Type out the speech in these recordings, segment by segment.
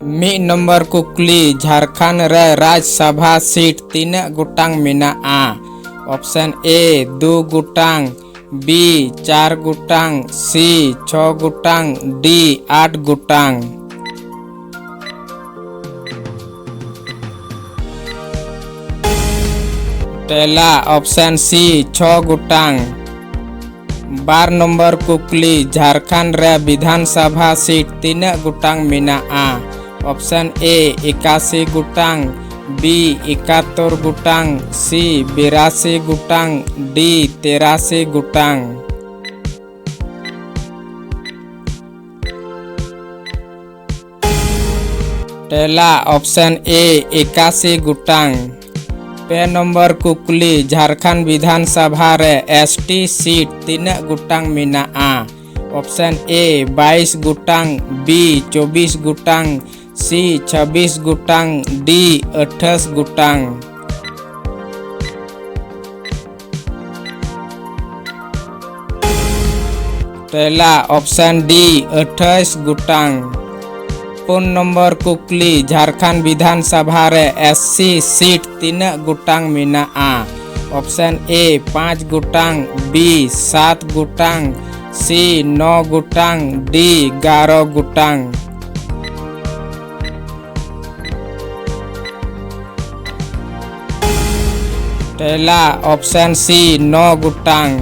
मी number कुकली झारखंड रे Rajya Sabha seat तीन गोटांग मेनाआ। ऑप्शन ए 2 गोटांग, बी 4 गोटांग, सी 6 गोटांग, डी 8 गोटांग। पहला ऑप्शन सी 6 गोटांग। 12 नंबर कुकली झारखंड रे विधानसभा सीट तीन गोटांग मेनाआ। ऑप्शन ए 81 गोटांग, बी 71 गोटांग, सी 82 गोटांग, डी 83 गोटांग। पहला ऑप्शन ए 81 गोटांग। पे नंबर कुकली झारखंड विधानसभा रे एसटी सीट तीन गोटांग मेनाआ। ऑप्शन ए 22 गोटांग, बी 24 गोटांग, सी 26 गोटांग, डी 28 गोटांग। पहला ऑप्शन डी 28 गोटांग। 4 नंबर कुकली झारखंड विधानसभा रे एससी सीट तीन गोटांग मेनाआ। ऑप्शन ए 5 गोटांग, बी 7 गोटांग, सी 9 गोटांग, डी 11 गोटांग। पहला ऑप्शन सी 9 गोटांग।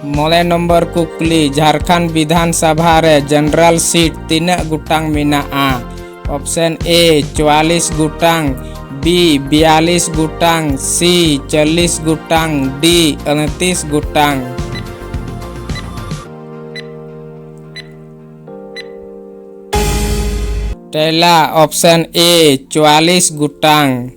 9 नंबर कुकली झारखंड विधानसभा रे जनरल सीट तीन गोटांग मेनाआ। ऑप्शन ए 44 गोटांग, बी 42 गोटांग, सी 40 गोटांग, डी 29 गोटांग। पहला ऑप्शन ए 44 गोटांग।